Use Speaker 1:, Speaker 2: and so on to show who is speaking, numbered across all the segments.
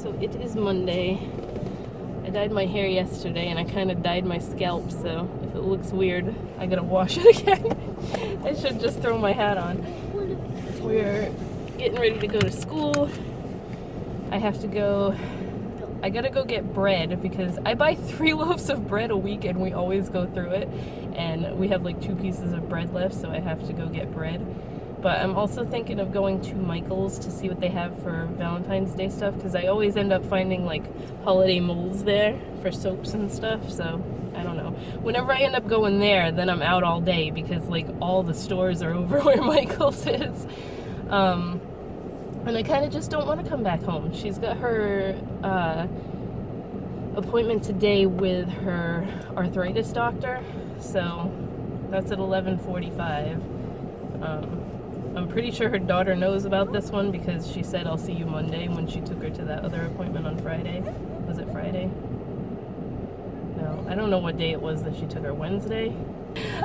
Speaker 1: So it is Monday. I dyed my hair yesterday and I kind of dyed my scalp, so if it looks weird, I gotta wash it again. I should just throw my hat on. We're getting ready to go to school. I gotta go get bread because I buy 3 loaves of bread a week and we always go through it. And we have like 2 pieces of bread left, so I have to go get bread. But I'm also thinking of going to Michael's to see what they have for Valentine's Day stuff, because I always end up finding like holiday molds there for soaps and stuff, so I don't know. Whenever I end up going there, then I'm out all day because like all the stores are over where Michael's is. And I kind of just don't want to come back home. She's got her appointment today with her arthritis doctor, so that's at 11:45. I'm pretty sure her daughter knows about this one because she said, "I'll see you Monday," when she took her to that other appointment on Friday. Was it Friday? No, I don't know what day it was that she took her. Wednesday?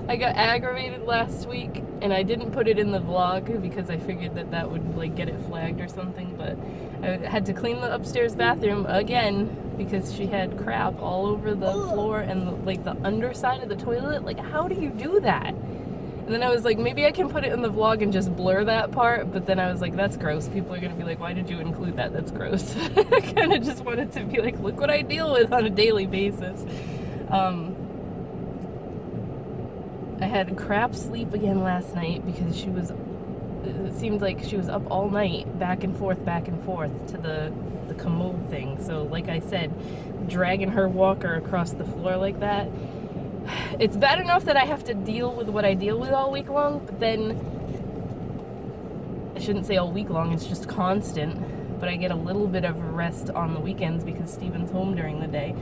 Speaker 1: I got aggravated last week and I didn't put it in the vlog because I figured that that would like get it flagged or something, but I had to clean the upstairs bathroom again because she had crap all over the floor and like the underside of the toilet. Like, how do you do that? And then I was like, maybe I can put it in the vlog and just blur that part, but then I was like, that's gross. People are gonna be like, why did you include that? That's gross. I kind of just wanted to be like, look what I deal with on a daily basis. I had crap sleep again last night because it seemed like she was up all night, back and forth to the commode thing. So like I said, dragging her walker across the floor like that, it's bad enough that I have to deal with what I deal with all week long, but then, I shouldn't say all week long, it's just constant, but I get a little bit of rest on the weekends because Steven's home during the day.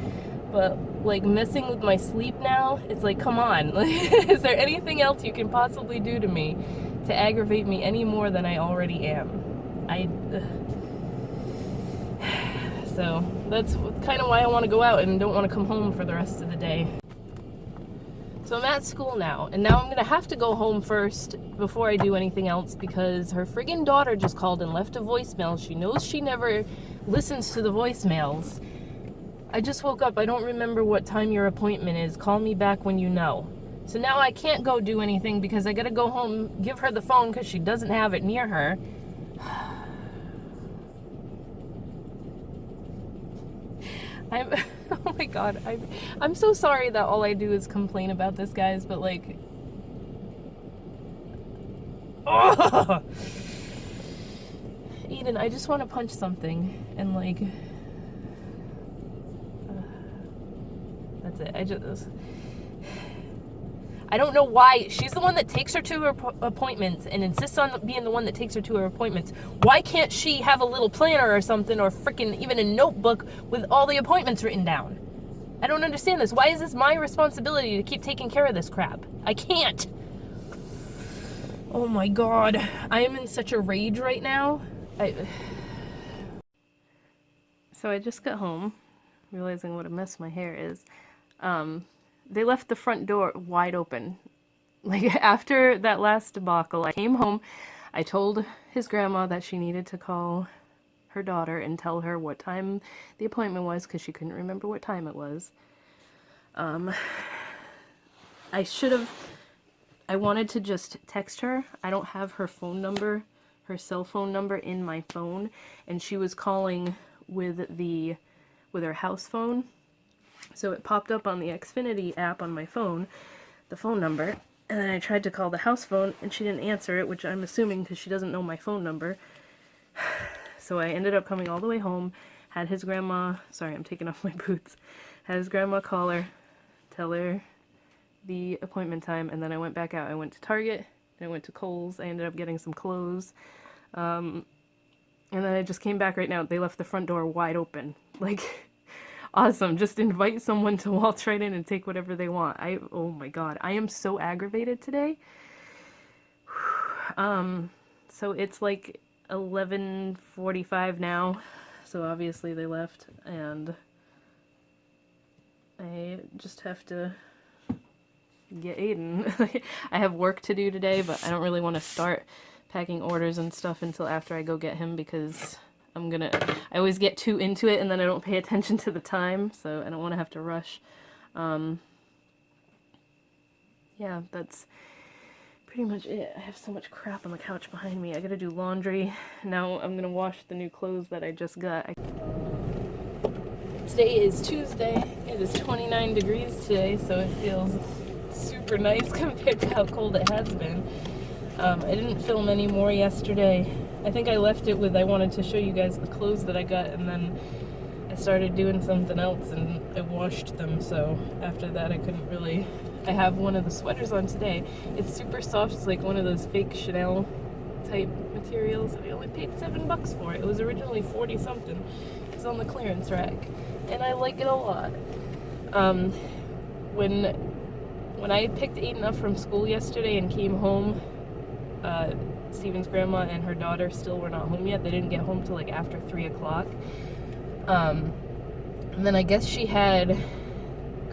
Speaker 1: But like messing with my sleep now, it's like, come on, is there anything else you can possibly do to me to aggravate me any more than I already am? So that's kind of why I want to go out and don't want to come home for the rest of the day. So I'm at school now, and now I'm gonna have to go home first before I do anything else because her friggin' daughter just called and left a voicemail. She knows she never listens to the voicemails. I just woke up, I don't remember what time your appointment is. Call me back when you know. So now I can't go do anything because I gotta go home, give her the phone because she doesn't have it near her. Oh my god, I'm so sorry that all I do is complain about this, guys, but like, oh! Eden, I just want to punch something and like, that's it. I don't know why. She's the one that takes her to her appointments and insists on being the one that takes her to her appointments. Why can't she have a little planner or something, or freaking even a notebook with all the appointments written down? I don't understand this. Why is this my responsibility to keep taking care of this crap? I can't. Oh my god. I am in such a rage right now. So I just got home, realizing what a mess my hair is. They left the front door wide open. Like, after that last debacle, I came home, I told his grandma that she needed to call her daughter and tell her what time the appointment was, because she couldn't remember what time it was. I wanted to just text her. I don't have her phone number, her cell phone number in my phone, and she was calling with her house phone. So it popped up on the Xfinity app on my phone, the phone number, and then I tried to call the house phone and she didn't answer it, which I'm assuming because she doesn't know my phone number. So I ended up coming all the way home, had his grandma, sorry, I'm taking off my boots, had his grandma call her, tell her the appointment time, and then I went back out. I went to Target, and I went to Kohl's. I ended up getting some clothes, and then I just came back right now. They left the front door wide open. Like, awesome. Just invite someone to waltz right in and take whatever they want. Oh my god, I am so aggravated today. So it's like 11:45 now, so obviously they left, and I just have to get Aiden. I have work to do today, but I don't really want to start packing orders and stuff until after I go get him because I always get too into it and then I don't pay attention to the time, so I don't want to have to rush. Yeah, that's pretty much it. I have so much crap on the couch behind me. I gotta do laundry. Now I'm gonna wash the new clothes that I just got. Today is Tuesday. It is 29 degrees today, so it feels super nice compared to how cold it has been. I didn't film any more yesterday. I think I left it with I wanted to show you guys the clothes that I got, and then I started doing something else and I washed them, so after that I couldn't really... I have one of the sweaters on today. It's super soft. It's like one of those fake Chanel type materials. I only paid $7 for it. It was originally 40 something. It's on the clearance rack, and I like it a lot. When I picked Aiden up from school yesterday and came home, Steven's grandma and her daughter still were not home yet. They didn't get home till like after 3 o'clock. And then I guess she had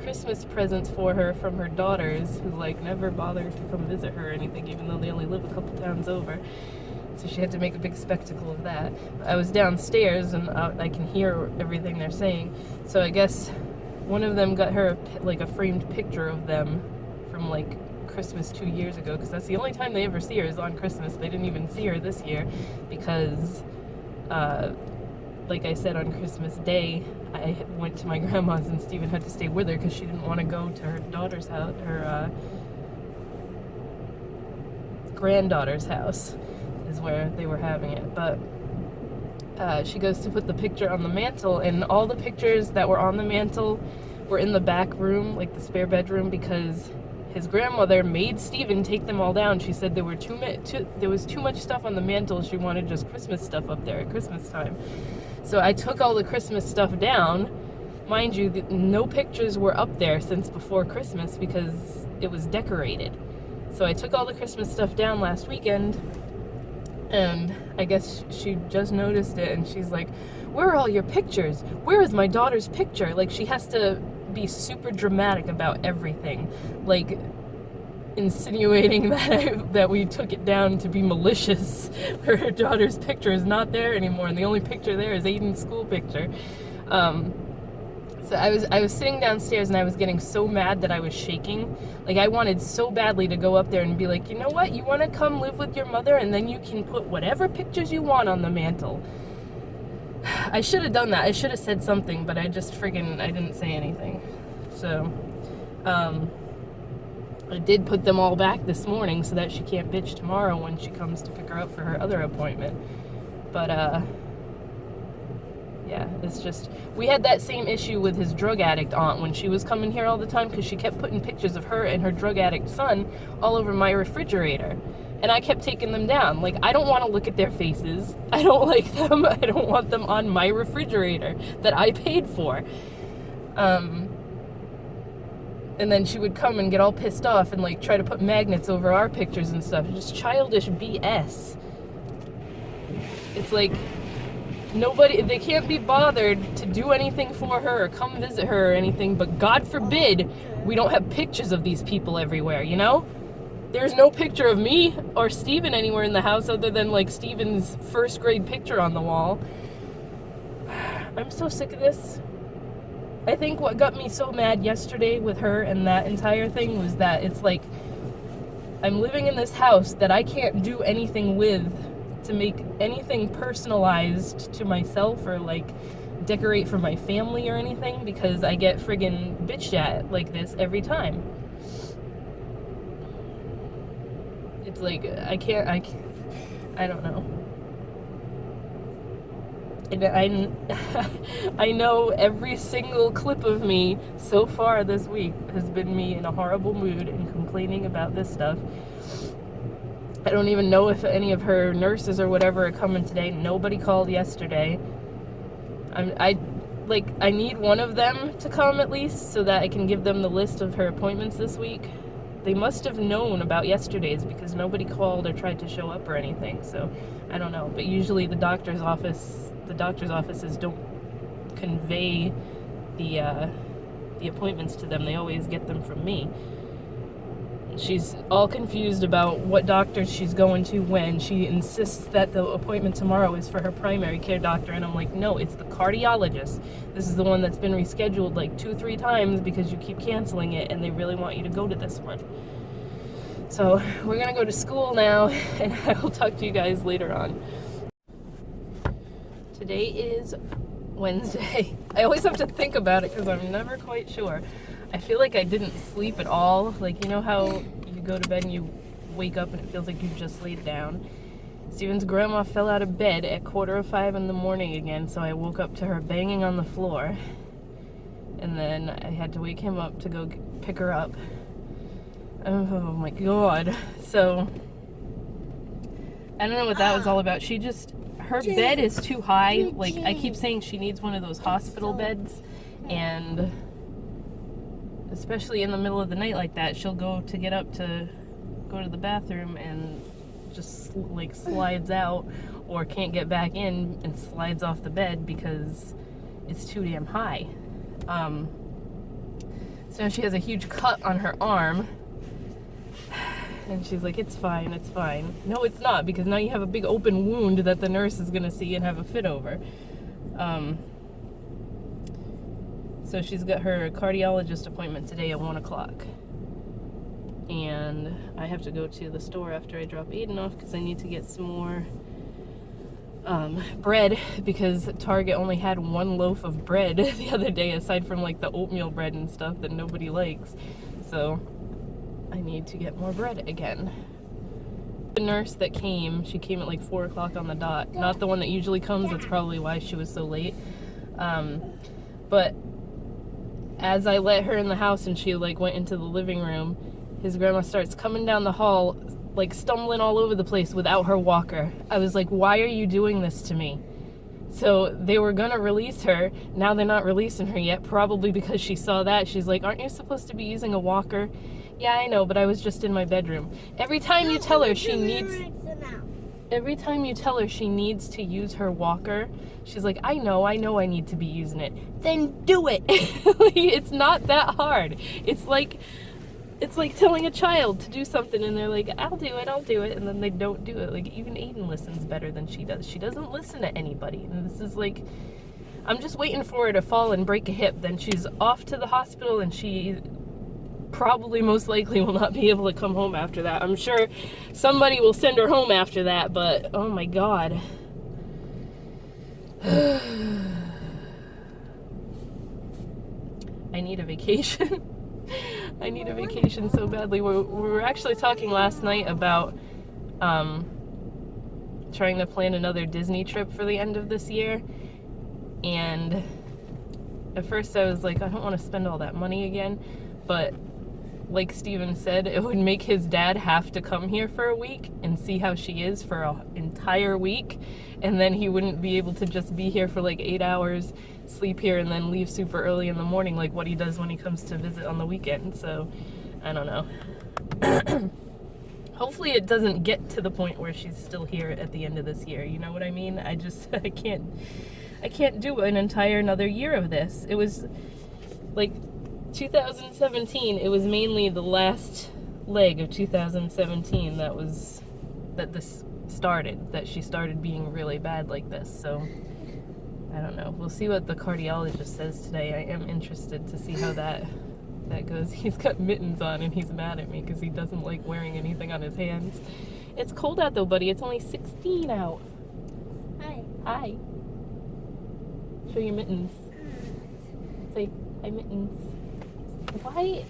Speaker 1: Christmas presents for her from her daughters, who like never bothered to come visit her or anything, even though they only live a couple towns over. So she had to make a big spectacle of that. I was downstairs and I can hear everything they're saying. So I guess one of them got her like a framed picture of them from like Christmas 2 years ago, because that's the only time they ever see her is on Christmas. They didn't even see her this year because like I said, on Christmas Day I went to my grandma's and Steven had to stay with her because she didn't want to go to her daughter's house, her granddaughter's house is where they were having it. But she goes to put the picture on the mantle, and all the pictures that were on the mantle were in the back room, like the spare bedroom, because his grandmother made Steven take them all down. She said there was too much stuff on the mantle. She wanted just Christmas stuff up there at Christmas time. So I took all the Christmas stuff down. Mind you, no pictures were up there since before Christmas because it was decorated. So I took all the Christmas stuff down last weekend, and I guess she just noticed it, and she's like, "Where are all your pictures? Where is my daughter's picture?" Like, she has to be super dramatic about everything, like insinuating that we took it down to be malicious. Her daughter's picture is not there anymore, and the only picture there is Aiden's school picture. So I was sitting downstairs and I was getting so mad that I was shaking. Like, I wanted so badly to go up there and be like, "You know what? You want to come live with your mother, and then you can put whatever pictures you want on the mantle." I should have done that. I should have said something, but I didn't say anything. So, I did put them all back this morning so that she can't bitch tomorrow when she comes to pick her up for her other appointment. But, yeah, it's just, we had that same issue with his drug addict aunt when she was coming here all the time, because she kept putting pictures of her and her drug addict son all over my refrigerator. And I kept taking them down. Like, I don't want to look at their faces. I don't like them. I don't want them on my refrigerator that I paid for. And then she would come and get all pissed off and like try to put magnets over our pictures and stuff. Just childish BS. It's like, they can't be bothered to do anything for her or come visit her or anything, but God forbid we don't have pictures of these people everywhere, you know? There's no picture of me or Steven anywhere in the house other than like Steven's first grade picture on the wall. I'm so sick of this. I think what got me so mad yesterday with her and that entire thing was that it's like, I'm living in this house that I can't do anything with to make anything personalized to myself or like decorate for my family or anything, because I get friggin' bitched at like this every time. It's like, I don't know. And I know every single clip of me so far this week has been me in a horrible mood and complaining about this stuff. I don't even know if any of her nurses or whatever are coming today. Nobody called yesterday. I need one of them to come at least so that I can give them the list of her appointments this week. They must have known about yesterday's because nobody called or tried to show up or anything, so I don't know. But usually the doctor's offices don't convey the appointments to them. They always get them from me. She's all confused about what doctor she's going to when. She insists that the appointment tomorrow is for her primary care doctor, and I'm like, no, it's the cardiologist. This is the one that's been rescheduled like 2-3 times because you keep canceling it, and they really want you to go to this one. So we're gonna go to school now, and I will talk to you guys later on. Today is Wednesday. I always have to think about it because I'm never quite sure. I feel like I didn't sleep at all. Like, you know how you go to bed and you wake up and it feels like you just laid down? Steven's grandma fell out of bed at 4:45 in the morning again, so I woke up to her banging on the floor. And then I had to wake him up to go pick her up. Oh my god. So, I don't know what that was all about. Her bed is too high. Like, I keep saying she needs one of those hospital beds, and especially in the middle of the night like that, she'll go to get up to go to the bathroom and just like slides out, or can't get back in and slides off the bed because it's too damn high. So she has a huge cut on her arm, and she's like, it's fine, it's fine. No, it's not, because now you have a big open wound that the nurse is gonna see and have a fit over. So she's got her cardiologist appointment today at 1 o'clock. And I have to go to the store after I drop Aiden off because I need to get some more bread, because Target only had 1 loaf of bread the other day, aside from like the oatmeal bread and stuff that nobody likes. So I need to get more bread again. The nurse that came, she came at like 4 o'clock on the dot. Not the one that usually comes, that's probably why she was so late. But as I let her in the house and she like went into the living room, his grandma starts coming down the hall, like stumbling all over the place without her walker. I was like, why are you doing this to me? So they were gonna release her. Now they're not releasing her yet, probably because she saw that. She's like, aren't you supposed to be using a walker? Yeah, I know, but I was just in my bedroom. Every time you tell her she needs to use her walker, she's like, I know I need to be using it. Then do it. It's not that hard. It's like telling a child to do something and they're like, I'll do it, and then they don't do it. Like, even Aiden listens better than she does. She doesn't listen to anybody. And this is like, I'm just waiting for her to fall and break a hip. Then she's off to the hospital, and she probably most likely will not be able to come home after that. I'm sure somebody will send her home after that, but oh my god. I need a vacation. I need a vacation so badly. We were actually talking last night about trying to plan another Disney trip for the end of this year, and at first I was like, I don't want to spend all that money again, but like Steven said, it would make his dad have to come here for a week and see how she is for an entire week, and then he wouldn't be able to just be here for like 8 hours, sleep here, and then leave super early in the morning like what he does when he comes to visit on the weekend. So I don't know. Hopefully it doesn't get to the point where she's still here at the end of this year, you know what I mean? I can't do an entire another year of this. It was like 2017, it was mainly the last leg of 2017 that she started being really bad like this. So I don't know. We'll see what the cardiologist says today. I am interested to see how that goes. He's got mittens on and he's mad at me because he doesn't like wearing anything on his hands. It's cold out though, buddy. It's only 16 out.
Speaker 2: Hi.
Speaker 1: Hi. Show your mittens. Say hi, mittens. Why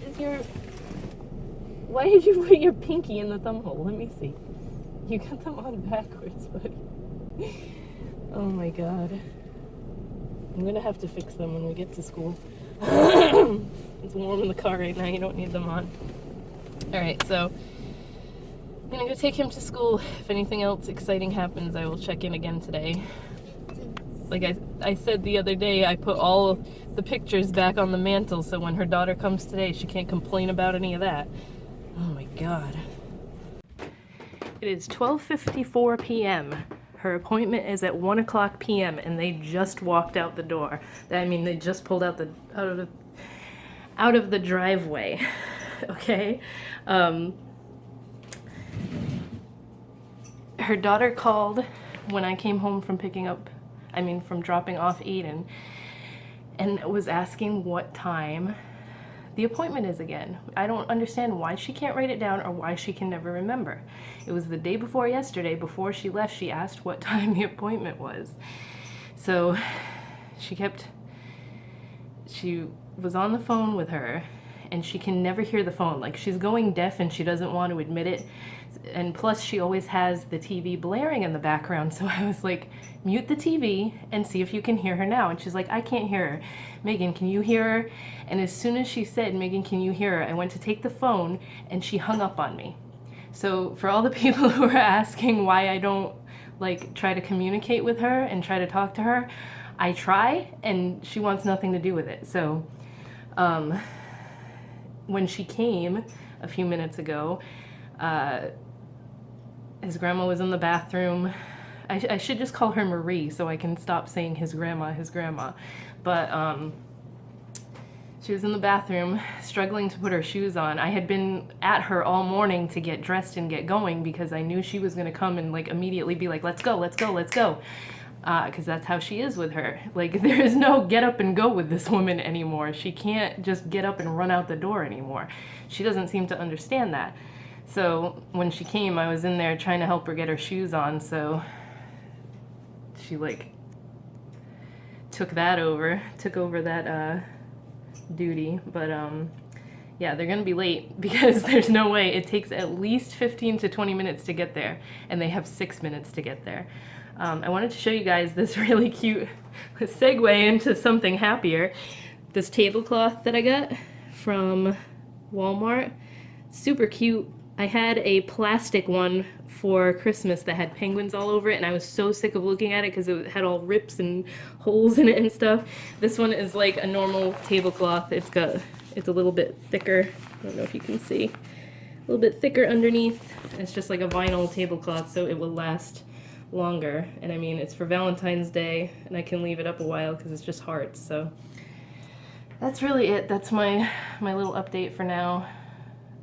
Speaker 1: did you put your pinky in the thumb hole? Let me see. You got them on backwards, buddy. Oh my god. I'm gonna have to fix them when we get to school. It's warm in the car right now, you don't need them on. Alright, so I'm gonna go take him to school. If anything else exciting happens, I will check in again today. Like I said the other day, I put all the pictures back on the mantle, so when her daughter comes today, she can't complain about any of that. Oh my god. It is 12:54 p.m. Her appointment is at 1 o'clock p.m. and they just walked out the door. I mean, they just pulled out of the driveway. Okay. Um, her daughter called when I came home from from dropping off Aiden, and was asking what time the appointment is again. I don't understand why she can't write it down or why she can never remember. It was the day before yesterday, before she left, she asked what time the appointment was. So she was on the phone with her, and she can never hear the phone. Like, she's going deaf and she doesn't want to admit it. And plus, she always has the TV blaring in the background. So I was like, mute the TV and see if you can hear her now. And she's like, I can't hear her. Megan, can you hear her? And as soon as she said, Megan, can you hear her? I went to take the phone and she hung up on me. So for all the people who are asking why I don't like try to communicate with her and try to talk to her, I try, and she wants nothing to do with it. So when she came a few minutes ago, his grandma was in the bathroom. I should just call her Marie so I can stop saying his grandma, his grandma. But she was in the bathroom struggling to put her shoes on. I had been at her all morning to get dressed and get going because I knew she was going to come and like immediately be like, let's go, let's go, let's go. Because that's how she is with her. Like, there is no get up and go with this woman anymore. She can't just get up and run out the door anymore. She doesn't seem to understand that. So when she came, I was in there trying to help her get her shoes on, so she like took over that duty. But yeah, they're gonna be late because there's no way. It takes at least 15 to 20 minutes to get there, and they have 6 minutes to get there. I wanted to show you guys this really cute segue into something happier. This tablecloth that I got from Walmart, super cute. I had a plastic one for Christmas that had penguins all over it, and I was so sick of looking at it because it had all rips and holes in it and stuff. This one is like a normal tablecloth. It's a little bit thicker. I don't know if you can see. A little bit thicker underneath. It's just like a vinyl tablecloth, so it will last longer. And I mean, it's for Valentine's Day, and I can leave it up a while because it's just hearts. So that's really it. That's my little update for now.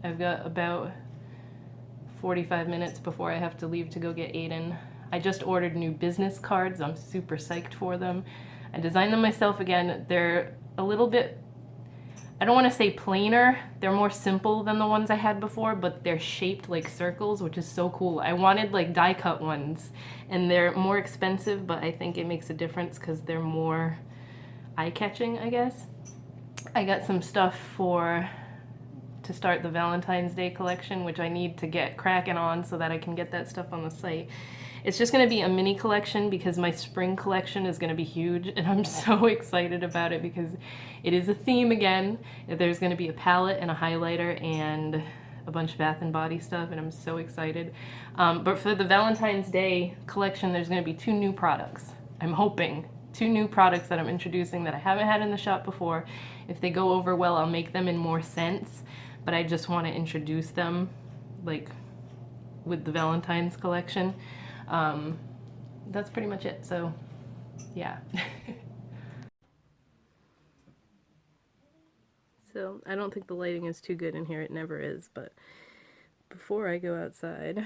Speaker 1: I've got about 45 minutes before I have to leave to go get Aiden. I just ordered new business cards. I'm super psyched for them. I designed them myself again. They're a little bit, I don't want to say plainer. They're more simple than the ones I had before, but they're shaped like circles, which is so cool. I wanted like die cut ones, and they're more expensive, but I think it makes a difference because they're more eye-catching, I guess. I got some stuff to start the Valentine's Day collection, which I need to get cracking on so that I can get that stuff on the site. It's just going to be a mini collection because my spring collection is going to be huge, and I'm so excited about it because it is a theme again. There's going to be a palette and a highlighter and a bunch of Bath and Body stuff, and I'm so excited. But for the Valentine's Day collection, there's going to be 2 new products. I'm hoping 2 new products that I'm introducing that I haven't had in the shop before. If they go over well, I'll make them in more scents, but I just want to introduce them like with the Valentine's collection. That's pretty much it. So yeah. So I don't think the lighting is too good in here. It never is. But before I go outside,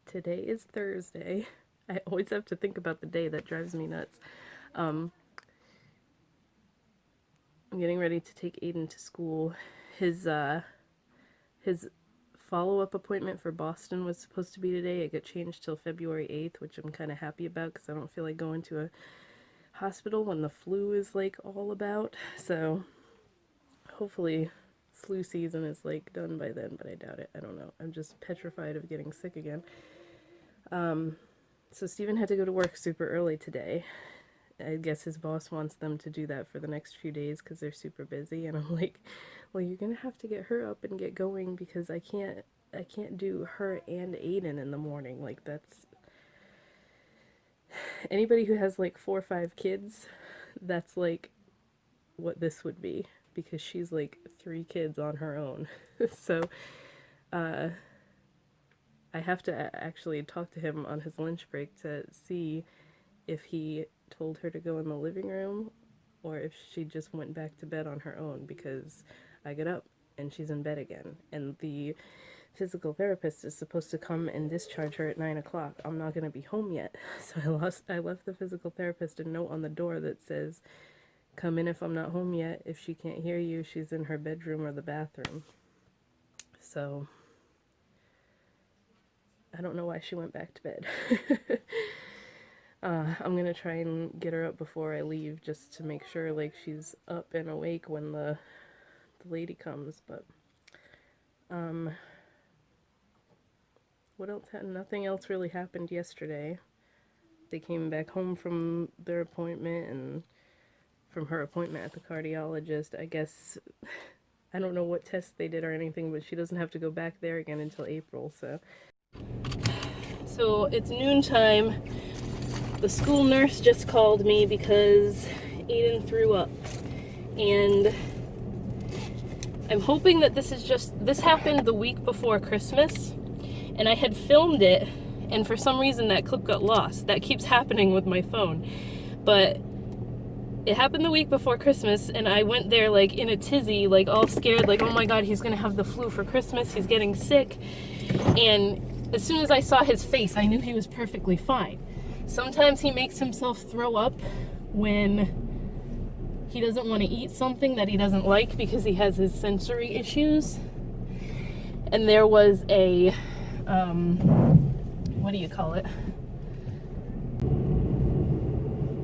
Speaker 1: today is Thursday. I always have to think about the day. That drives me nuts. I'm getting ready to take Aiden to school. His follow-up appointment for Boston was supposed to be today. It got changed till February 8th, which I'm kind of happy about because I don't feel like going to a hospital when the flu is like all about. So hopefully flu season is like done by then, but I doubt it. I don't know. I'm just petrified of getting sick again. So Steven had to go to work super early today. I guess his boss wants them to do that for the next few days because they're super busy, and I'm like, well, you're gonna have to get her up and get going because I can't do her and Aiden in the morning. Like, that's anybody who has like 4 or 5 kids, that's like what this would be, because she's like 3 kids on her own. So I have to actually talk to him on his lunch break to see if he told her to go in the living room or if she just went back to bed on her own, because I get up and she's in bed again. And the physical therapist is supposed to come and discharge her at 9 o'clock. I'm not going to be home yet. So I left the physical therapist a note on the door that says, come in if I'm not home yet. If she can't hear you, she's in her bedroom or the bathroom. So I don't know why she went back to bed. I'm gonna try and get her up before I leave, just to make sure like she's up and awake when the lady comes. But what else nothing else really happened yesterday. They came back home from their appointment and from her appointment at the cardiologist. I guess I don't know what tests they did or anything, but she doesn't have to go back there again until April. So it's noontime. The school nurse just called me because Aiden threw up, and I'm hoping that this happened the week before Christmas, and I had filmed it, and for some reason that clip got lost. That keeps happening with my phone, but it happened the week before Christmas, and I went there like in a tizzy, like all scared, like, oh my god, he's gonna have the flu for Christmas, he's getting sick. And as soon as I saw his face, I knew he was perfectly fine. Sometimes he makes himself throw up when he doesn't want to eat something that he doesn't like because he has his sensory issues. And there was a, what do you call it?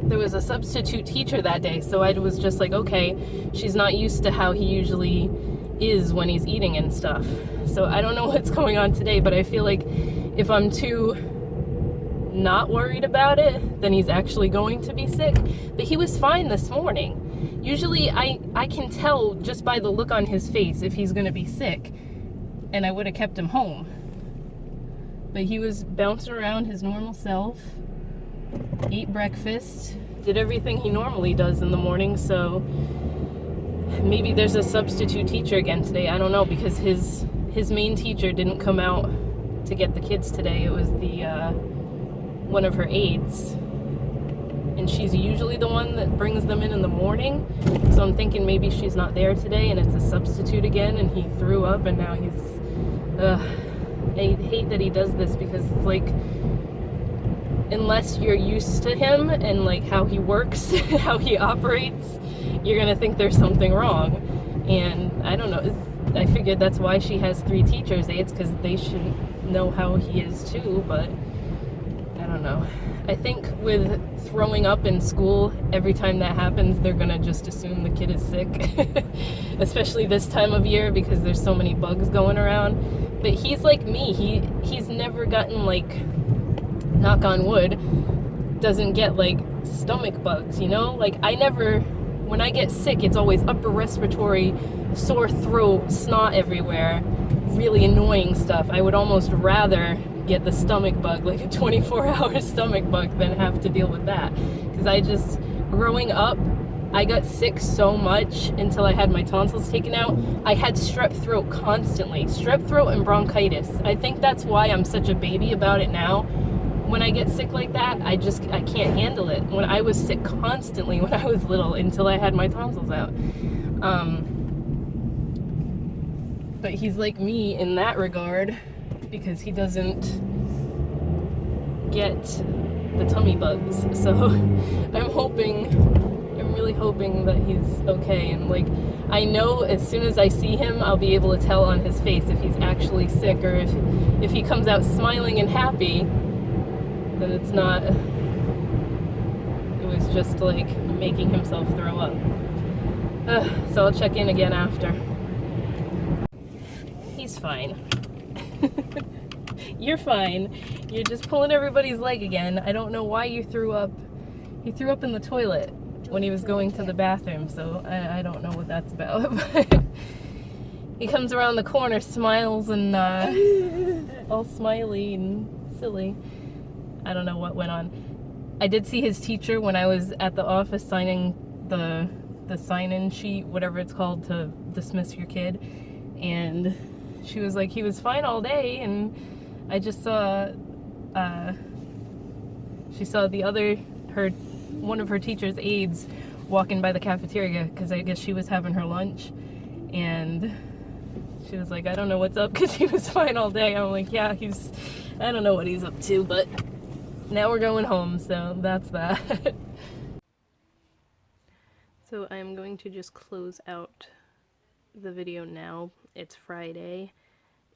Speaker 1: There was a substitute teacher that day, so I was just like, okay, she's not used to how he usually is when he's eating and stuff. So I don't know what's going on today, but I feel like if I'm too not worried about it, then he's actually going to be sick. But he was fine this morning. Usually I can tell just by the look on his face if he's going to be sick, and I would have kept him home. But he was bouncing around his normal self, ate breakfast, did everything he normally does in the morning. So maybe there's a substitute teacher again today. I don't know, because his main teacher didn't come out to get the kids today. It was the one of her aides, and she's usually the one that brings them in the morning. So I'm thinking maybe she's not there today and it's a substitute again, and he threw up and now he's I hate that he does this, because it's like, unless you're used to him and like how he works, how he operates, you're gonna think there's something wrong. And I don't know, I figured that's why she has 3 teachers' aides, because they should know how he is too. But I don't know. I think with throwing up in school, every time that happens, they're gonna just assume the kid is sick. Especially this time of year, because there's so many bugs going around. But he's like me. He's never gotten, like, knock on wood, doesn't get like stomach bugs, you know? Like, I never, when I get sick, it's always upper respiratory, sore throat, snot everywhere, really annoying stuff. I would almost rather get the stomach bug, like a 24-hour stomach bug, than have to deal with that. Because I just, growing up, I got sick so much until I had my tonsils taken out. I had strep throat constantly, strep throat and bronchitis. I think that's why I'm such a baby about it now. When I get sick like that, I can't handle it. When I was sick constantly when I was little, until I had my tonsils out. But he's like me in that regard, because he doesn't get the tummy bugs. So I'm really hoping that he's okay. And like, I know as soon as I see him, I'll be able to tell on his face if he's actually sick, or if he comes out smiling and happy, then it's not, it was just like making himself throw up. So I'll check in again after. He's fine. You're fine. You're just pulling everybody's leg again. I don't know why you threw up. He threw up in the toilet when he was going to the bathroom, so I don't know what that's about. But he comes around the corner, smiles, and all smiley and silly. I don't know what went on. I did see his teacher when I was at the office signing the sign-in sheet, whatever it's called, to dismiss your kid, and she was like, he was fine all day. And I just saw, she saw one of her teacher's aides walking by the cafeteria because I guess she was having her lunch, and she was like, I don't know what's up, because he was fine all day. I'm like, yeah, I don't know what he's up to, but now we're going home, so that's that. So I'm going to just close out the video now. It's Friday.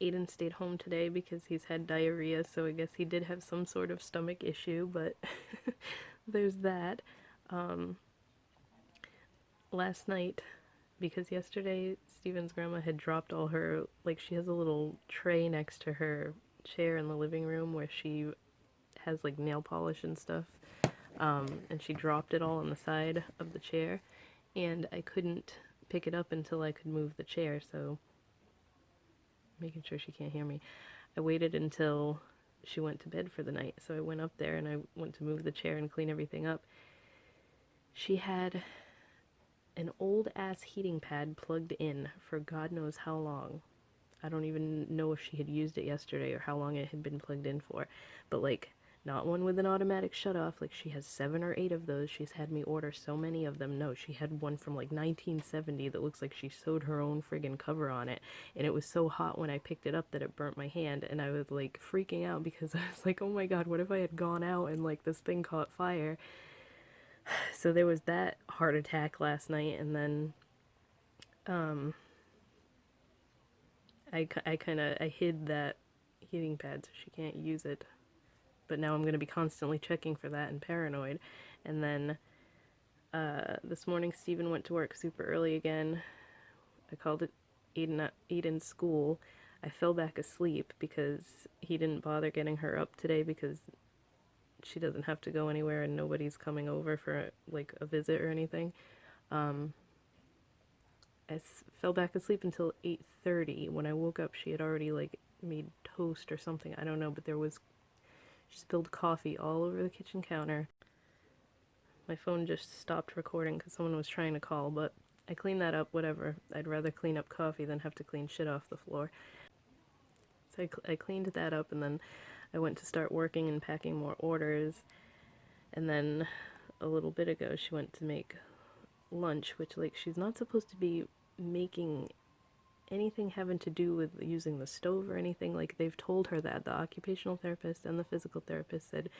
Speaker 1: Aiden stayed home today because he's had diarrhea, so I guess he did have some sort of stomach issue, but there's that. Last night, because yesterday Steven's grandma had dropped all her, like, she has a little tray next to her chair in the living room where she has like nail polish and stuff, and she dropped it all on the side of the chair, and I couldn't pick it up until I could move the chair, so making sure she can't hear me. I waited until she went to bed for the night, so I went up there and I went to move the chair and clean everything up. She had an old ass heating pad plugged in for God knows how long. I don't even know if she had used it yesterday or how long it had been plugged in for, but like, not one with an automatic shut-off. Like, she has 7 or 8 of those. She's had me order so many of them. No, she had one from like 1970 that looks like she sewed her own friggin' cover on it, and it was so hot when I picked it up that it burnt my hand, and I was like freaking out because I was like, oh my god, what if I had gone out and like this thing caught fire? So there was that heart attack last night, and then I hid that heating pad so she can't use it, but now I'm going to be constantly checking for that and paranoid. And then this morning Steven went to work super early again. I called it Aiden's school. I fell back asleep because he didn't bother getting her up today because she doesn't have to go anywhere and nobody's coming over for like a visit or anything. I fell back asleep until 8:30. When I woke up, she had already like made toast or something. I don't know, but she spilled coffee all over the kitchen counter. My phone just stopped recording because someone was trying to call, but I cleaned that up, whatever. I'd rather clean up coffee than have to clean shit off the floor. So I cleaned that up, and then I went to start working and packing more orders. And then a little bit ago, she went to make lunch, which, like, she's not supposed to be making anything having to do with using the stove or anything. Like, they've told her that. The occupational therapist and the physical therapist said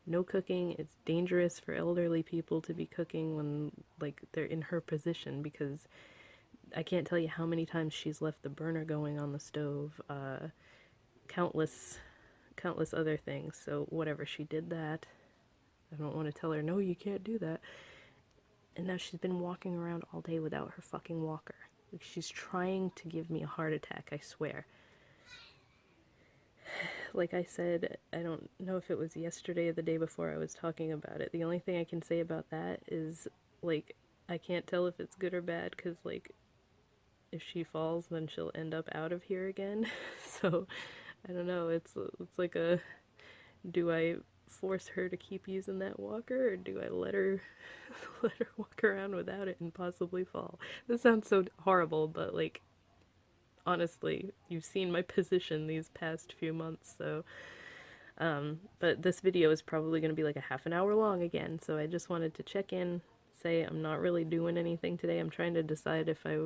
Speaker 1: no cooking. It's dangerous for elderly people to be cooking when like they're in her position, because I can't tell you how many times she's left the burner going on the stove, countless other things. So whatever, she did that. I don't want to tell her, no, you can't do that. And now she's been walking around all day without her fucking walker. Like, she's trying to give me a heart attack, I swear. Like I said, I don't know if it was yesterday or the day before I was talking about it. The only thing I can say about that is, like, I can't tell if it's good or bad, because, like, if she falls, then she'll end up out of here again. So, I don't know, it's like a, do I force her to keep using that walker, or do I let her walk around without it and possibly fall? This sounds so horrible, but like, honestly, you've seen my position these past few months, so but this video is probably going to be like a half an hour long again, so I just wanted to check in, say I'm not really doing anything today. I'm trying to decide if I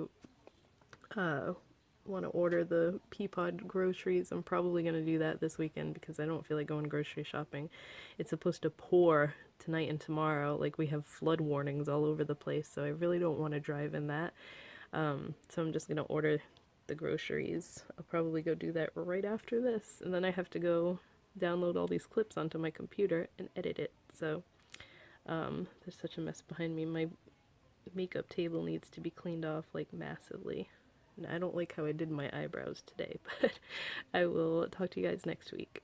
Speaker 1: want to order the Peapod groceries. I'm probably going to do that this weekend because I don't feel like going grocery shopping. It's supposed to pour tonight and tomorrow. Like, we have flood warnings all over the place, so I really don't want to drive in that. So I'm just going to order the groceries. I'll probably go do that right after this, and then I have to go download all these clips onto my computer and edit it. So there's such a mess behind me. My makeup table needs to be cleaned off, like, massively. And I don't like how I did my eyebrows today, but I will talk to you guys next week.